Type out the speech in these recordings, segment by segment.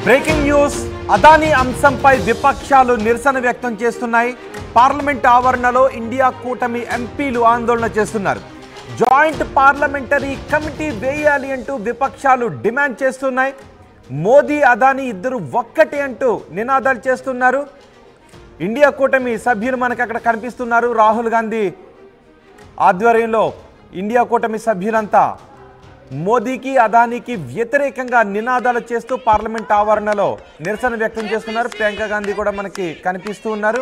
Breaking news Adani అంశంపై విపక్షాలు నిరసన వ్యక్తం చేస్తున్నాయి. పార్లమెంట్ ఆవరణలో ఇండియా కూటమి ఎంపీలు ఆందోళన చేస్తున్నారు. జాయింట్ పార్లమెంటరీ కమిటీ వేయాలి అంటూ విపక్షాలు డిమాండ్ చేస్తున్నాయి. మోదీ అదానీ ఇద్దరు ఒక్కటి అంటూ నినాదాలు చేస్తున్నారు. ఇండియా కూటమి సభ్యులు మనకు అక్కడ కనిపిస్తున్నారు. రాహుల్ గాంధీ ఆధ్వర్యంలో ఇండియా కూటమి సభ్యులంతా మోదీకి అదానీకి వ్యతిరేకంగా నినాదాలు చేస్తూ పార్లమెంట్ ఆవరణలో నిరసన వ్యక్తం చేస్తున్నారు. ప్రియాంక గాంధీ కూడా మనకి కనిపిస్తూ ఉన్నారు.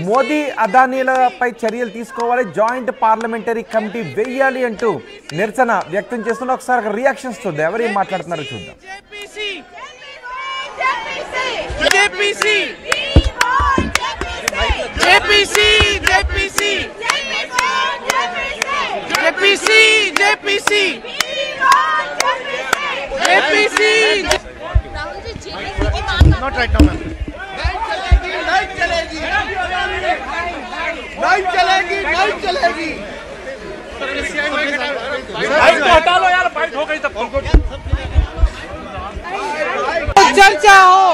మోదీ అదానీలపై చర్యలు తీసుకోవాలి, జాయింట్ పార్లమెంటరీ కమిటీ వేయాలి అంటూ నిరసన వ్యక్తం చేస్తున్నారు. ఒకసారి రియాక్షన్స్ చూద్దాం, ఎవరు ఏం మాట్లాడుతున్నారో చూద్దాం. Not right now, ma'am. नहीं चलेगी. हटा लो यार, फाइट हो गई तब चर्चा हो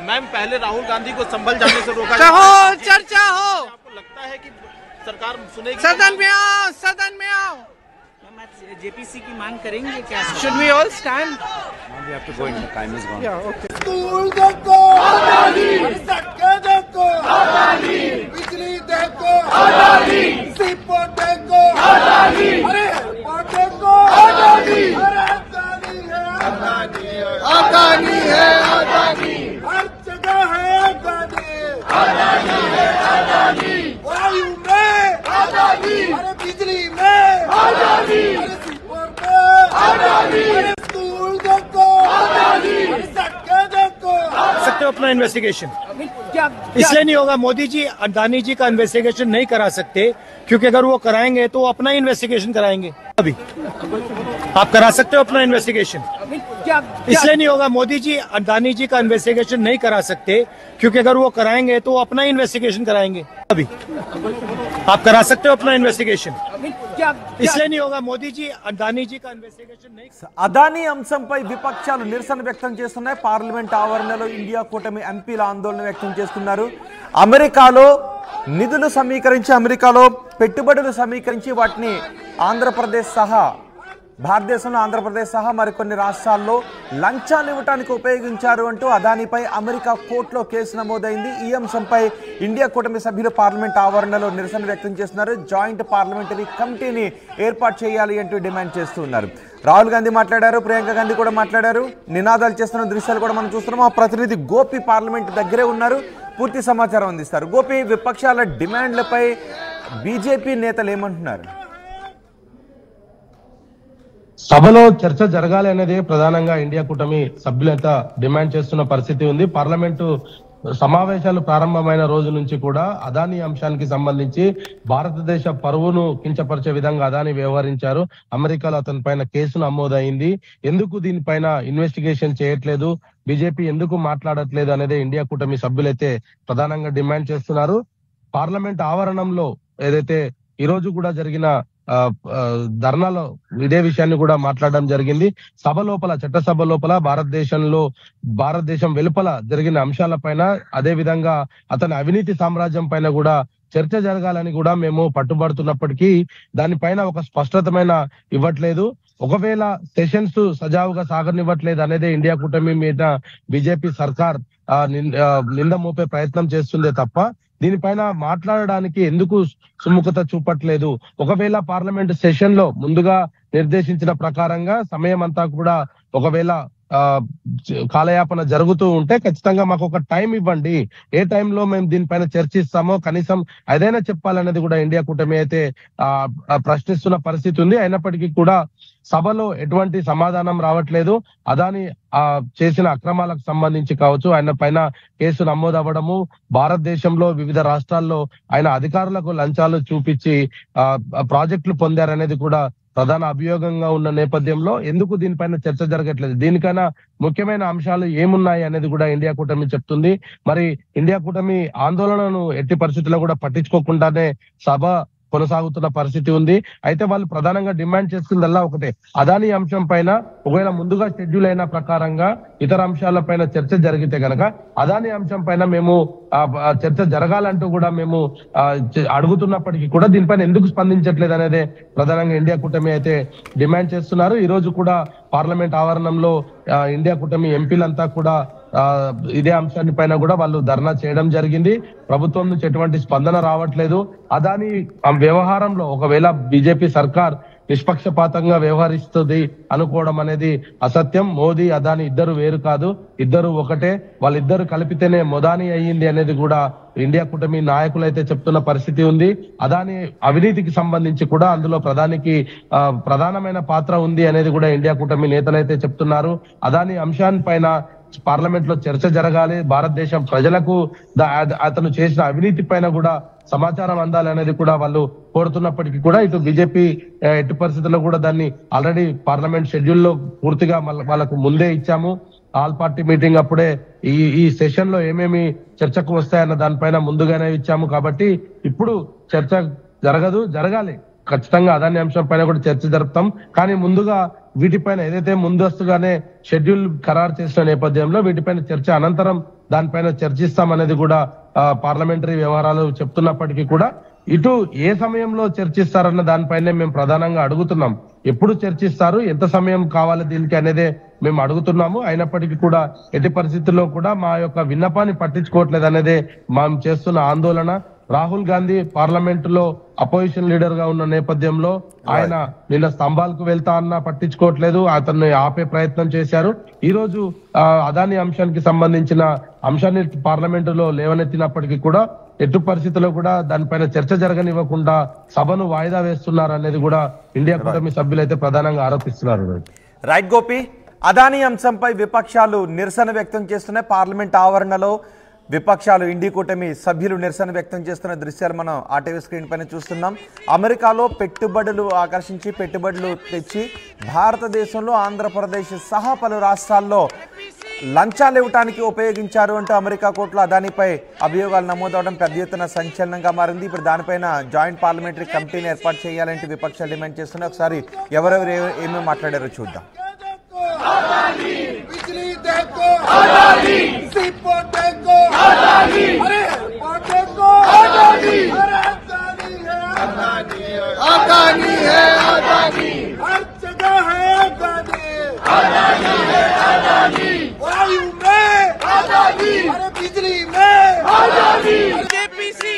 मैम. पहले राहुल गांधी को संभल जाने से रोका हो, चर्चा हो. आपको लगता है कि सरकार सुनेगी? सदन में आओ, सदन में आओ. जेपीसी की मांग करेंगे क्या? Should we all stand? We have to go in. The time is gone. Yeah, okay. School देखो आजादी, सड़कें देखो आजादी, बिजली देखो आजादी, सीपोर्ट देखो आजादी, अरे एयरपोर्ट देखो आजादी, अरे आजादी है आजादी, आजादी है आजादी, हर जगह है आजादी, आजादी है आजादी, वायु में आजादी, अरे बिजली में आजादी, अरे सीपोर्ट में आजादी, अरे स्कूल देखो आजादी, अरे सड़कें देखो. सकते हो अपना इन्वेस्टिगेशन इसलिए नहीं होगा. मोदी जी अदानी जी का इन्वेस्टिगेशन नहीं करा सकते क्योंकि अगर वो कराएंगे तो वो अपना ही इन्वेस्टिगेशन कराएंगे. अभी आप करा सकते हो अपना इन्वेस्टिगेशन इसलिए नहीं होगा. मोदी जी अदानी जी का इन्वेस्टिगेशन नहीं करा सकते क्योंकि अगर वो कराएंगे तो वो अपना ही इन्वेस्टिगेशन कराएंगे. अभी आप करा सकते हो अपना इन्वेस्टिगेशन इसलिए नहीं होगा. मोदी जी अदानी जी का इन्वेस्टिगेशन नहीं. అదానీ అంశంపై విపక్షాలు నిరసన వ్యక్తం చేస్తున్నాయి. పార్లమెంట్ ఆవరణలో ఇండియా కూటమి ఎంపీలు ఆందోళన వ్యక్తం చేస్తున్నారు. అమెరికాలో నిధులు సమీకరించి, అమెరికాలో పెట్టుబడులు సమీకరించి వాటిని ఆంధ్రప్రదేశ్ సహా భారతదేశంలో ఆంధ్రప్రదేశ్ సహా మరికొన్ని రాష్ట్రాల్లో లంచాలు ఇవ్వడానికి ఉపయోగించారు అంటూ అదానీపై అమెరికా కోర్టులో కేసు నమోదైంది. ఈ అంశంపై ఇండియా కూటమి సభ్యులు పార్లమెంట్ ఆవరణలో నిరసన వ్యక్తం చేస్తున్నారు. జాయింట్ పార్లమెంటరీ కమిటీని ఏర్పాటు చేయాలి అంటూ డిమాండ్ చేస్తున్నారు. రాహుల్ గాంధీ మాట్లాడారు, ప్రియాంక గాంధీ కూడా మాట్లాడారు. నినాదాలు చేస్తున్న దృశ్యాలు కూడా మనం చూస్తున్నాం. ఆ ప్రతినిధి గోపి పార్లమెంట్ దగ్గరే ఉన్నారు, పూర్తి సమాచారం అందిస్తారు. గోపి, విపక్షాల డిమాండ్లపై బీజేపీ నేతలు ఏమంటున్నారు? సభలో చర్చ జరగాలి అనేది ప్రధానంగా ఇండియా కూటమి సభ్యులంతా డిమాండ్ చేస్తున్న పరిస్థితి ఉంది. పార్లమెంటు సమావేశాలు ప్రారంభమైన రోజు నుంచి కూడా అదానీ అంశానికి సంబంధించి భారతదేశ పరువును కించపరిచే విధంగా అదానీ వ్యవహరించారు. అమెరికాలో అతని పైన కేసు నమోదైంది. ఎందుకు దీనిపైన ఇన్వెస్టిగేషన్ చేయట్లేదు, బీజేపీ ఎందుకు మాట్లాడట్లేదు అనేది ఇండియా కూటమి సభ్యులైతే ప్రధానంగా డిమాండ్ చేస్తున్నారు. పార్లమెంట్ ఆవరణంలో ఏదైతే ఈ రోజు కూడా జరిగిన ధర్నాలో ఇదే విషయాన్ని కూడా మాట్లాడడం జరిగింది. సభ లోపల, చట్టసభ లోపల భారతదేశం వెలుపల జరిగిన అంశాలపైన, అదే విధంగా అతని అవినీతి సామ్రాజ్యం పైన కూడా చర్చ జరగాలని కూడా మేము పట్టుబడుతున్నప్పటికీ దానిపైన ఒక స్పష్టతమైన ఇవ్వట్లేదు. ఒకవేళ సెషన్స్ సజావుగా సాగనివ్వట్లేదు అనేది ఇండియా కూటమి మీద బీజేపీ సర్కార్ నింద మోపే ప్రయత్నం చేస్తుందే తప్ప దీనిపైన మాట్లాడడానికి ఎందుకు సుముఖత చూపట్లేదు. ఒకవేళ పార్లమెంట్ సెషన్ లో ముందుగా నిర్దేశించిన ప్రకారంగా సమయం అంతా కూడా ఒకవేళ కాలయాపన జరుగుతూ ఉంటే ఖచ్చితంగా మాకు ఒక టైం ఇవ్వండి, ఏ టైంలో మేము దీనిపైన చర్చిస్తామో కనీసం అదైనా చెప్పాలనేది కూడా ఇండియా కూటమి అయితే ప్రశ్నిస్తున్న పరిస్థితి ఉంది. అయినప్పటికీ కూడా సభలో ఎటువంటి సమాధానం రావట్లేదు. అదానీ చేసిన అక్రమాలకు సంబంధించి కావచ్చు, ఆయన పైన కేసు నమోదవ్వడము, భారతదేశంలో వివిధ రాష్ట్రాల్లో ఆయన అధికారులకు లంచాలు చూపించి ప్రాజెక్టులు పొందారనేది కూడా ప్రధాన అభియోగంగా ఉన్న నేపథ్యంలో ఎందుకు దీనిపైన చర్చ జరగట్లేదు, దీనికైనా ముఖ్యమైన అంశాలు ఏమున్నాయి అనేది కూడా ఇండియా కూటమి చెప్తుంది. మరి ఇండియా కూటమి ఆందోళనను ఎట్టి పరిస్థితుల్లో కూడా పట్టించుకోకుండానే సభ కొనసాగుతున్న పరిస్థితి ఉంది. అయితే వాళ్ళు ప్రధానంగా డిమాండ్ చేస్తుందల్లా ఒకటే, అదానీ అంశం పైన ఒకవేళ ముందుగా షెడ్యూల్ అయిన ప్రకారంగా ఇతర అంశాలపైన చర్చ జరిగితే గనక అదానీ అంశం పైన మేము చర్చ జరగాలంటూ కూడా మేము అడుగుతున్నప్పటికీ కూడా దీనిపైన ఎందుకు స్పందించట్లేదు అనేది ప్రధానంగా ఇండియా కూటమి అయితే డిమాండ్ చేస్తున్నారు. ఈ రోజు కూడా పార్లమెంట్ ఆవరణంలో ఇండియా కూటమి ఎంపీలంతా కూడా ఇదే అంశాన్ని పైన కూడా వాళ్ళు ధర్నా చేయడం జరిగింది. ప్రభుత్వం నుంచి ఎటువంటి స్పందన రావట్లేదు. అదానీ వ్యవహారంలో ఒకవేళ బీజేపీ సర్కార్ నిష్పక్షపాతంగా వ్యవహరిస్తుంది అనుకోవడం అనేది అసత్యం. మోదీ అదానీ ఇద్దరు వేరు కాదు, ఇద్దరు ఒకటే. వాళ్ళిద్దరు కలిపితేనే మొదానీ అయ్యింది అనేది కూడా ఇండియా కూటమి నాయకులు అయితే చెప్తున్న పరిస్థితి ఉంది. అదానీ అవినీతికి సంబంధించి కూడా అందులో ప్రధానమైన పాత్ర ఉంది అనేది కూడా ఇండియా కూటమి నేతలు అయితే చెప్తున్నారు. అదానీ అంశాన్ని పైన పార్లమెంట్ లో చర్చ జరగాలి. భారతదేశం ప్రజలకు అతను చేసిన అవినీతి పైన కూడా సమాచారం అందాలి అనేది కూడా వాళ్ళు కోరుతున్నప్పటికీ కూడా ఇటు బీజేపీ ఎట్టి పరిస్థితుల్లో కూడా దాన్ని ఆల్రెడీ పార్లమెంట్ షెడ్యూల్ లో పూర్తిగా వాళ్ళకు ముందే ఇచ్చాము. ఆల్ పార్టీ మీటింగ్ అప్పుడే ఈ సెషన్ లో ఏమేమి చర్చకు వస్తాయన్న దానిపైన ముందుగానే ఇచ్చాము. కాబట్టి ఇప్పుడు చర్చ జరగాలి. ఖచ్చితంగా అదాని అంశం పైన కూడా చర్చ జరుపుతాం. కానీ ముందుగా వీటిపైన ఏదైతే ముందస్తుగానే షెడ్యూల్ ఖరారు చేసిన నేపథ్యంలో వీటిపైన చర్చ అనంతరం దానిపైన చర్చిస్తామనేది కూడా పార్లమెంటరీ వ్యవహారాలు చెప్తున్నప్పటికీ కూడా ఇటు ఏ సమయంలో చర్చిస్తారన్న దానిపైనే మేము ప్రధానంగా అడుగుతున్నాం. ఎప్పుడు చర్చిస్తారు, ఎంత సమయం కావాలి దీనికి అనేదే మేము అడుగుతున్నాము. అయినప్పటికీ కూడా ఎట్టి పరిస్థితుల్లో కూడా మా యొక్క విన్నపాన్ని పట్టించుకోవట్లేదు అనేదే మేము చేస్తున్న ఆందోళన. రాహుల్ గాంధీ పార్లమెంట్ లో అపోజిషన్ లీడర్ గా ఉన్న నేపథ్యంలో ఆయన నిన్న స్తంభాలకు వెళ్తా అన్నా పట్టించుకోవట్లేదు. అతన్ని ఆపే ప్రయత్నం చేశారు. ఈ రోజు అదానీ అంశానికి సంబంధించిన అంశాన్ని పార్లమెంట్ లో లేవనెత్తినప్పటికీ కూడా ఎటు పరిస్థితుల్లో కూడా దానిపైన చర్చ జరగనివ్వకుండా సభను వాయిదా వేస్తున్నారు అనేది కూడా ఇండియా కూటమి సభ్యులు అయితే ప్రధానంగా ఆరోపిస్తున్నారు. రైట్ గోపి, అదానీ అంశంపై విపక్షాలు నిరసన వ్యక్తం చేస్తున్నాయి. పార్లమెంట్ ఆవరణలో విపక్షాలు ఇండియా కూటమి సభ్యులు నిరసన వ్యక్తం చేస్తున్న దృశ్యాలు మనం ఆర్టీవీ స్క్రీన్ పైన చూస్తున్నాం. అమెరికాలో పెట్టుబడులు ఆకర్షించి పెట్టుబడులు తెచ్చి భారతదేశంలో ఆంధ్రప్రదేశ్ సహా పలు రాష్ట్రాల్లో లంచాలు ఇవ్వడానికి ఉపయోగించారు అంటూ అమెరికా కోర్టులో అదానీపై అభియోగాలు నమోదవడం పెద్ద ఎత్తున సంచలనంగా మారింది. ఇప్పుడు దానిపైన జాయింట్ పార్లమెంటరీ కమిటీని ఏర్పాటు చేయాలంటే విపక్షాలు డిమాండ్ చేస్తున్నాయి. ఒకసారి ఎవరెవరు ఏమేమి మాట్లాడారో చూద్దాం. बिजली देखो अदानी, सीपोर्ट देखो अदानी, अरे एयरपोर्ट देखो अदानी, अरे अदानी है अदानी, हर जगह है अदानी, अदानी है अदानी, वायु में अदानी, अरे बिजली में अदानी, जेपीसी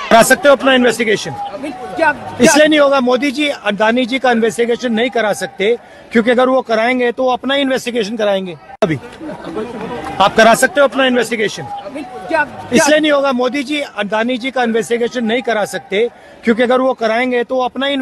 करा सकते हो अपना इन्वेस्टिगेशन? इसलिए नहीं होगा। मोदी जी अदानी जी का इन्वेस्टिगेशन नहीं करा सकते, क्योंकि अगर वो कराएंगे तो अपना ही इन्वेस्टिगेशन कराएंगे। अभी आप करा सकते हो अपना इन्वेस्टिगेशन? इसलिए नहीं होगा। मोदी जी अदानी जी का इन्वेस्टिगेशन नहीं करा सकते, क्योंकि अगर वो कराएंगे तो अपना ही